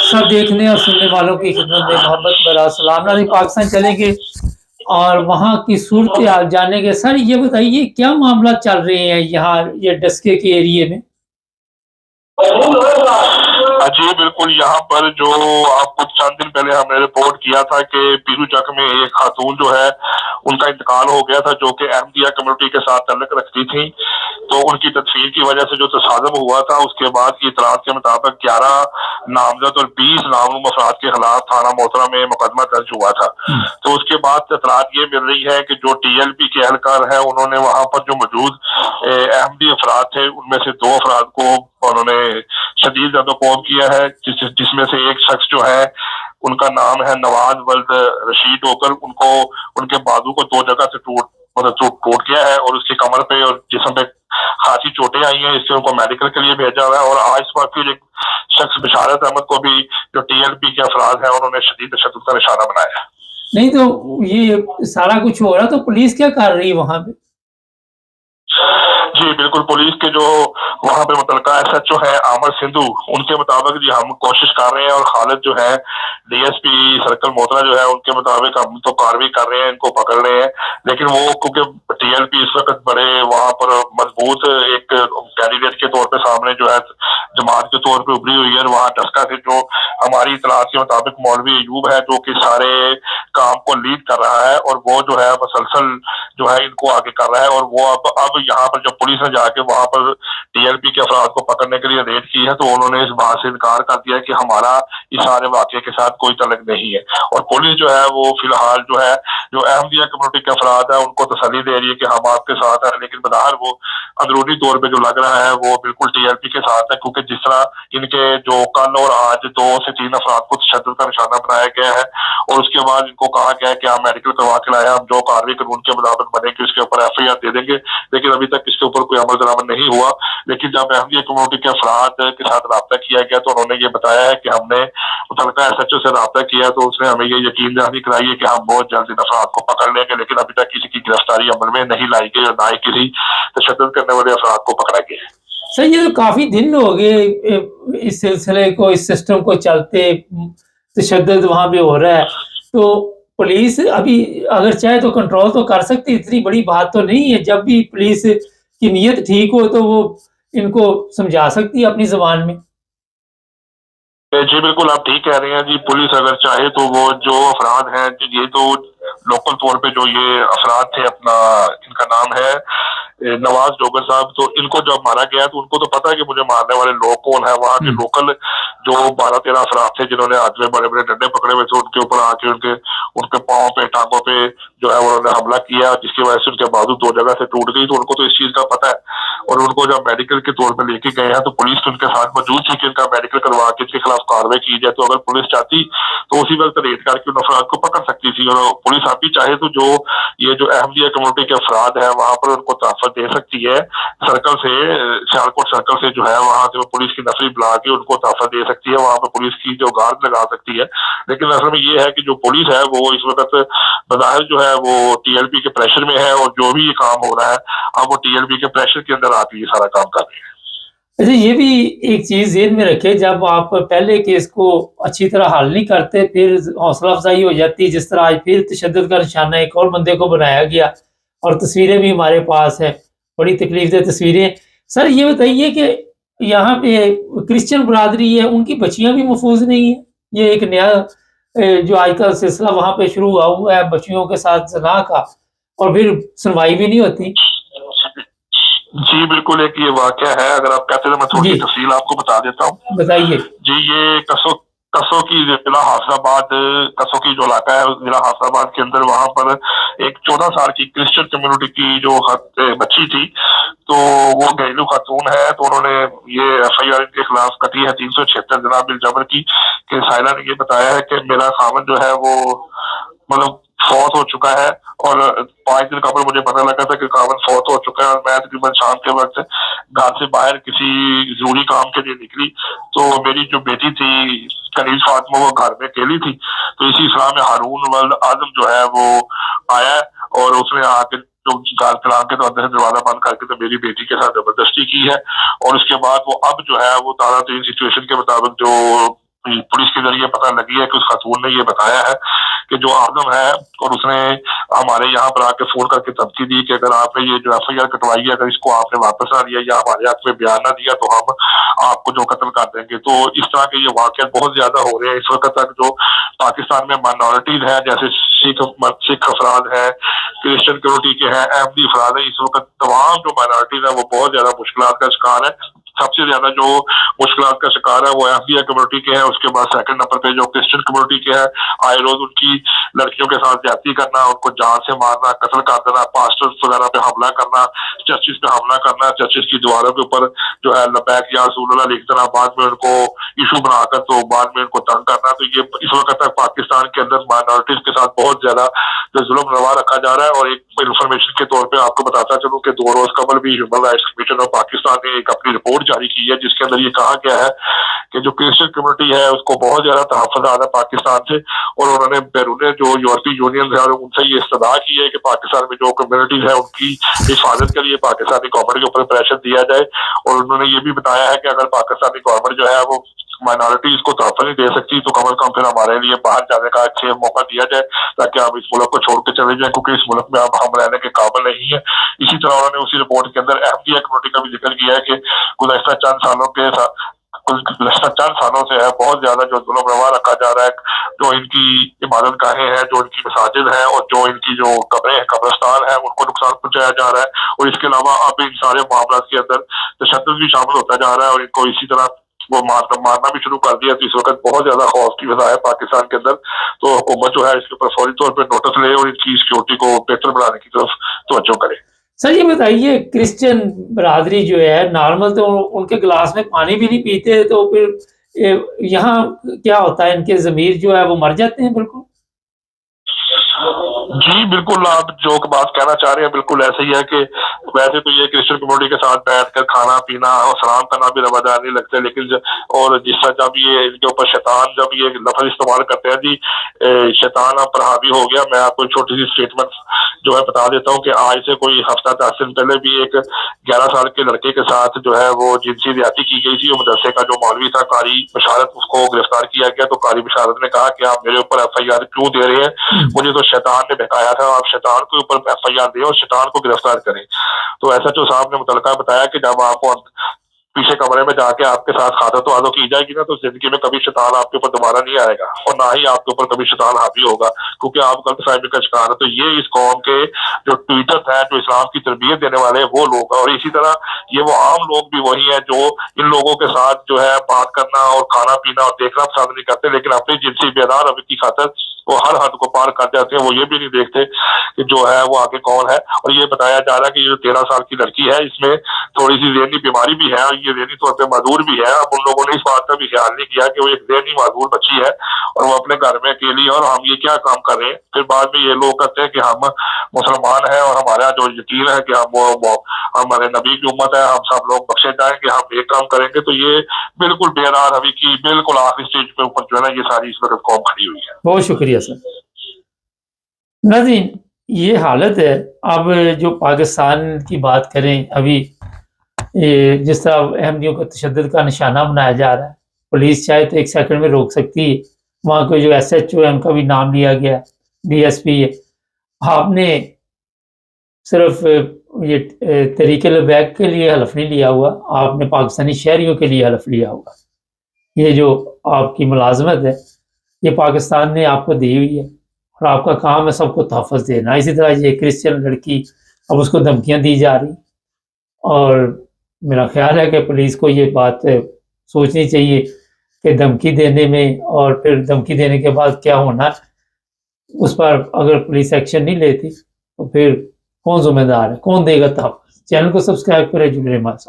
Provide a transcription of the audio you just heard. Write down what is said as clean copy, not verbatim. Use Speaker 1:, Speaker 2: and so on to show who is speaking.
Speaker 1: सब देखने और सुनने वालों की खिदमत में मोहब्बत भरा सलाम। नाज़रीन, पाकिस्तान चलेंगे और वहाँ की सूरत हाल जानेंगे। सर ये बताइए क्या मामला चल रहे हैं यहाँ ये डस्के के एरिए में?
Speaker 2: जी बिल्कुल, यहाँ पर जो आपको चंद दिन पहले हमने रिपोर्ट किया था कि पीरू चक में एक खातून जो है उनका इंतकाल हो गया था, जो कि अहमदिया कम्युनिटी के साथ ताल्लुक रखती थी। तो उनकी तदफीन की वजह से जो तसादम हुआ था, उसके बाद की इतलात के मुताबिक 11 नामजद और 20 नामलूम अफराद के खिलाफ थाना मोहतरा में मुकदमा दर्ज हुआ था। तो उसके बाद इतलात ये मिल रही है कि जो TLP के एहलकार है, उन्होंने वहां पर जो मौजूद अहमदी अफराद थे, उनमें से 2 अफराद को उन्होंने शदीद जदोकोहब किया है, जिसमें से एक शख्स जो है उनका नाम है नवाज वल्द रशीद होकर, उनको उनके बाजू को 2 जगह से टूट गया है और उसकी कमर पे और जिस्म पे खासी चोटें आई हैं। इससे उनको मेडिकल के लिए भेजा हुआ है। और आज सुबह फिर एक शख्स बिशारत अहमद को भी जो TLP के अफराद हैं, उन्होंने शदीद तशद्दुद का निशाना बनाया।
Speaker 1: नहीं तो ये सारा कुछ हो रहा, तो पुलिस क्या कर रही है वहां पे?
Speaker 2: जी बिल्कुल, पुलिस के जो वहाँ पे मुतलका SHO है आमर सिंधु, उनके मुताबिक जी हम कोशिश कर रहे हैं और खालिद जो है DSP सर्कल मोहतरा जो है उनके मुताबिक हम तो कार्रवाई कर रहे हैं, इनको पकड़ रहे हैं। लेकिन वो क्योंकि TLP इस वक्त बड़े वहाँ पर मजबूत एक कैंडिडेट के तौर पे सामने जो है जमात के तौर पे उभरी हुई है। वहाँ डस्का से जो हमारी इतलात के मुताबिक मौलवी अयूब है, जो कि सारे काम को लीड कर रहा है और वो जो है मसलसल जो है इनको आगे कर रहा है। और वो अब यहाँ पर जब पुलिस ने जाके वहां पर TLP के अफराद को पकड़ने के लिए रेड की है, तो उन्होंने इस बात से इनकार कर दिया कि हमारा इस सारे वाकये के साथ कोई तल्लुक नहीं है। और पुलिस जो है वो फिलहाल जो है जो अहमदिया कम्युनिटी के अफराद है उनको तसल्ली दे रही है कि हम आपके साथ हैं, लेकिन बदहार वो अंदरूनी तौर पर जो लग रहा है वो बिल्कुल TLP के साथ है। क्योंकि जिस तरह इनके जो कल और आज 2 से 3 अफराद को तशद्दुद का निशाना बनाया गया है और उसके बाद इनको कहा गया है कि हम मेडिकल करवा के लाए, हम जो कार्रवाई कानून के मुताबिक बनेगी उसके ऊपर FIR दे देंगे, लेकिन अभी तक इसके ऊपर कोई अमल दरामद नहीं हुआ। लेकिन जब अहमदिया कम्युनिटी के अफराद के साथ रब्ता किया गया तो उन्होंने ये बताया है कि हमने मुतलका SHO से रब्ता किया, तो उसने हमें ये यकीन दहानी कराई है कि हम बहुत जल्द इन अफराद को पकड़ लेंगे। लेकिन अभी तक किसी की गिरफ्तारी अमल में नहीं लाई गई और ना ही किसी तशद्दुद करने वाले अफराद को पकड़ा गया।
Speaker 1: सर ये तो काफी दिन हो गए इस सिलसिले को, इस सिस्टम को चलते, तशद्दुद वहां पे हो रहा है। तो पुलिस अभी अगर चाहे तो कंट्रोल तो कर सकती, इतनी बड़ी बात तो नहीं है। जब भी पुलिस की नीयत ठीक हो तो वो इनको समझा सकती है अपनी जबान में।
Speaker 2: जी बिल्कुल, आप ठीक कह रहे हैं जी। पुलिस अगर चाहे तो वो जो अफराद हैं, ये तो लोकल तौर पे जो ये अफराद थे, अपना इनका नाम है नवाज डोगर साहब, तो इनको जब मारा गया तो उनको तो पता है कि मुझे मारने वाले लोग कौन है। वहाँ के लोकल जो 12-13 अफराद थे जिन्होंने हाथ में बड़े बड़े डंडे पकड़े हुए थे, उनके ऊपर आके उनके पाँव पे टांगों पे जो है उन्होंने हमला किया, जिसकी वजह से उनके बाजू 2 जगह से टूट गई। तो उनको तो इस चीज का पता है और उनको जब मेडिकल के तौर पर लेके गए हैं तो पुलिस उनके साथ मौजूद थी कि इनका मेडिकल करवा के इसके खिलाफ कार्रवाई की जाए। तो अगर पुलिस चाहती तो उसी वक्त रेड करके उन अफराद को पकड़ सकती थी। और पुलिस आप भी चाहे तो जो ये जो अहमदिया कम्युनिटी के अफराद है वहां पर उनको तहफ़्फ़ुज़ दे सकती है। सर्कल से, सियालकोट सर्कल से जो है वहां से वो पुलिस की नफरी बुला के उनको तहफ़्फ़ुज़ दे सकती है, वहां पर पुलिस की जो गार्ड लगा सकती है। लेकिन असल में ये है कि जो पुलिस है वो इस वक्त बज़ाहिर जो है वो TLP के प्रेशर में है और जो भी ये काम हो रहा है अब वो TLP के प्रेशर के अंदर आके ये सारा काम कर रही है।
Speaker 1: अच्छा ये भी एक चीज़ ज़हन में रखें, जब आप पहले केस को अच्छी तरह हल नहीं करते फिर हौसला अफजाई हो जाती है। जिस तरह आज फिर तशद्दुद का निशाना एक और बंदे को बनाया गया और तस्वीरें भी हमारे पास है, बड़ी तकलीफदेह तस्वीरें। सर ये बताइए कि यहाँ पे क्रिश्चियन बरादरी है, उनकी बच्चियाँ भी महफूज नहीं है? ये एक नया जो आजकल सिलसिला वहाँ पे शुरू हुआ है बच्चियों के साथ ज़िना का, और फिर सुनवाई भी नहीं होती।
Speaker 2: जी बिल्कुल, एक ये वाकया है। अगर आप कहते हैं तो मैं थोड़ी तफसील आपको बता देता हूँ।
Speaker 1: बताइए
Speaker 2: जी, ये कसो की जिला हाफिजाबाद, कसो की जो इलाका है जिला हाफिजाबाद के अंदर, वहां पर एक 14 साल की क्रिश्चियन कम्युनिटी की जो बच्ची थी, तो वो घरेलू खातून है। तो उन्होंने ये FIR इनके खिलाफ कटी है 376 जनाब बिल जबर की। कि साहिला ने ये बताया है कि मेरा खामन जो है वो मतलब फौत हो चुका है और 5 दिन कबल मुझे पता लगा था कि खामन फौत हो चुका है और मैं तकरीबन शाम के वक्त घर से बाहर किसी जरूरी काम के लिए निकली तो मेरी जो बेटी थी कनीज फातिमा वो घर में अकेली थी। तो इसी इस्लाम में हारून वल्द आजम जो है वो आया और उसने आके जो गाल चला के तो अंदर से दरवाजा बंद करके तो मेरी बेटी के साथ जबरदस्ती की है। और उसके बाद वो अब जो है वो तारा तीन सिचुएशन के मुताबिक जो पुलिस के जरिए पता लगी है कि उस खातून ने ये बताया है कि जो आदम है, और उसने हमारे यहाँ पर आके फोन करके धमकी दी कि अगर आपने ये जो FIR कटवाई है, अगर इसको आपने वापस ना लिया या हमारे हक में बयान ना दिया तो हम आपको जो कत्ल कर देंगे। तो इस तरह के ये वाक़यात बहुत ज्यादा हो रहे हैं इस वक्त तक। जो पाकिस्तान में माइनॉरिटीज हैं, जैसे सिख अफराद है, क्रिश्चियन कम्युनिटी के हैं, अहमदी अफराद है, इस वक्त तमाम जो माइनॉरिटीज है वो बहुत ज्यादा मुश्किल का शिकार है। सबसे ज्यादा जो मुश्किल का शिकार है वो अहमदिया कम्युनिटी के हैं, उसके बाद सेकंड नंबर पे जो क्रिश्चियन कम्युनिटी के हैं। आए रोज उनकी लड़कियों के साथ ज्यादती करना, उनको जान से मारना, कत्ल कर देना, पास्टर्स वगैरह पे हमला करना, चर्चिस पे हमला करना, चर्चिस की दीवारों के ऊपर जो है लबैक या रसूलुल्लाह लिख देना, बाद में उनको इशू बनाकर तो बाद में उनको तंग करना। तो ये इस वक्त तक पाकिस्तान के अंदर माइनॉरिटीज के साथ बहुत ज्यादा जो जुल्म रवा रखा जा रहा है। और एक इन्फॉर्मेशन के तौर पे आपको बताता चलूं कि 2 रोज कबल भी human rights commission of Pakistan ने एक अपनी रिपोर्ट जारी की है, जिसके अंदर ये कहा गया है कि जो क्रिश्चियन कम्युनिटी है उसको बहुत ज्यादा तहफ़्फ़ुज़ है पाकिस्तान से, और उन्होंने बैरून जो यूरोपीय यूनियन है उनसे ये इस्तदा की है कि पाकिस्तान में जो कम्युनिटीज है उनकी हिफाजत के लिए पाकिस्तानी गवर्नमेंट के ऊपर प्रेशर दिया जाए। और उन्होंने ये भी बताया है कि अगर पाकिस्तानी गवर्नमेंट जो है वो माइनॉरिटीज को तहफ़्फ़ुज़ नहीं दे सकती तो कम से कम फिर हमारे लिए बाहर जाने का अच्छे मौका दिया जाए, ताकि आप इस मुल्क को छोड़ के चले जाएं, क्योंकि इस मुल्क में अब हम रहने के काबिल नहीं है। इसी तरह उन्होंने उसी रिपोर्ट के अंदर अहमदिया कम्युनिटी का भी जिक्र किया है कि गुज़श्ता चंद सालों से है बहुत ज्यादा जो जुल्म रवा रखा जा रहा है। जो इनकी इबादत गाहें हैं, जो इनकी मसाजिद है और जो इनकी जो कब्रें हैं, कब्रिस्तान है, उनको नुकसान पहुंचाया जा रहा है। और इसके अलावा अब इन सारे मामलों के अंदर तशद्दुद भी शामिल होता जा रहा है और इनको इसी तरह वो मारना भी शुरू कर दिया। तो इस वक्त बहुत ज्यादा खौफ की वजह है पाकिस्तान के अंदर। तो हुकूमत जो है इसके ऊपर फौरी तौर पर नोटिस ले और इनकी सिक्योरिटी को बेहतर बनाने की तरफ तवज्जो करे।
Speaker 1: सर ये बताइए, क्रिश्चियन बरादरी जो है नॉर्मल तो उनके गिलास में पानी भी नहीं पीते, तो फिर यहाँ क्या होता है, इनके ज़मीर जो है वो मर जाते हैं बिल्कुल?
Speaker 2: जी बिल्कुल, आप जो बात कहना चाह रहे हैं बिल्कुल ऐसे ही है कि वैसे तो ये क्रिश्चियन कम्युनिटी के साथ बैठकर खाना पीना और सलाम करना भी रवादार नहीं लगता, लेकिन और जिस तरह जब ये इनके ऊपर शैतान जब ये लफ्ज़ इस्तेमाल करते हैं जी, शैतान अब पर हावी हो गया। मैं आपको छोटी सी स्टेटमेंट जो है बता देता हूँ कि आज से कोई हफ्ता 10 दिन पहले भी एक 11 साल के लड़के के साथ जो है वो जिनसी ज्यादती की गई थी। वो मदरसे का जो मौलवी था कारी बशारत, उसको गिरफ्तार किया गया। तो कारी बशारत ने कहा कि आप मेरे ऊपर FIR क्यों दे रहे हैं, मुझे तो शैतान ने बहकाया था, आप शैतान के ऊपर FIR दें और शैतान को गिरफ्तार करें। तो SHO साहब ने मुतलका बताया कि जब आपको पीछे कमरे में जाके आपके साथ खातर तो आदो की जाएगी ना, तो जिंदगी में कभी शैतान आपके ऊपर दोबारा नहीं आएगा और ना ही आपके ऊपर कभी शैतान हावी होगा, क्योंकि आप गलत फहमी का शिकार है। तो ये इस कौम के जो ट्वीटर है, जो इस्लाम की तरबियत देने वाले हैं वो लोग, और इसी तरह ये वो आम लोग भी वही है जो इन लोगों के साथ जो है बात करना और खाना पीना और देखना पसंद नहीं करते, लेकिन अपनी जिनसी बेदार रवि की खातर वो हर हद को पार कर जाते हैं। वो ये भी नहीं देखते कि जो है वो आगे कौन है। और ये बताया जा रहा है कि ये जो 13 साल की लड़की है इसमें थोड़ी सी ज़हनी बीमारी भी है और ये ज़हनी तौर पे माजूर भी है। अब उन लोगों ने इस बात का भी ख्याल नहीं किया कि वो एक ज़हनी माजूर बच्ची है और वो अपने घर में अकेली है और हम ये क्या काम कर रहे हैं। फिर बाद में ये लोग कहते हैं कि हम मुसलमान हैं और हमारा जो यकीन है कि हम हमारे नबी की उम्मत है, हम सब लोग बख्शे जाएंगे, हम ये काम करेंगे। तो ये बिल्कुल बेरार रवि की बिल्कुल आखिरी स्टेज पे ऊपर जो है ना ये सारी इस वक्त कौम खड़ी हुई है।
Speaker 1: बहुत शुक्रिया सर। नाज़रीन, ये हालत है। अब जो पाकिस्तान की बात करें, अभी ये जिस तरह अहमदियों को तशद्दुद का निशाना बनाया जा रहा है, पुलिस चाहे तो 1 सेकंड में रोक सकती है। वहाँ के जो SHO है उनका भी नाम लिया गया, DSP है। आपने सिर्फ ये तरीके लबैक के लिए हलफ नहीं लिया हुआ, आपने पाकिस्तानी शहरियों के लिए हलफ लिया हुआ। ये जो आपकी मुलाजमत है ये पाकिस्तान ने आपको दी हुई है और आपका काम है सबको तहफ़्फ़ुज़ देना। इसी तरह ये क्रिश्चियन लड़की, अब उसको धमकियाँ दी जा रही, और मेरा ख्याल है कि पुलिस को ये बात सोचनी चाहिए कि धमकी देने में और फिर धमकी देने के बाद क्या होना, उस पर अगर पुलिस एक्शन नहीं लेती तो फिर कौन ज़िम्मेदार है, कौन देगा तहफ़्फ़ुज़। चैनल को सब्सक्राइब करें, जुड़े हमारे साथ।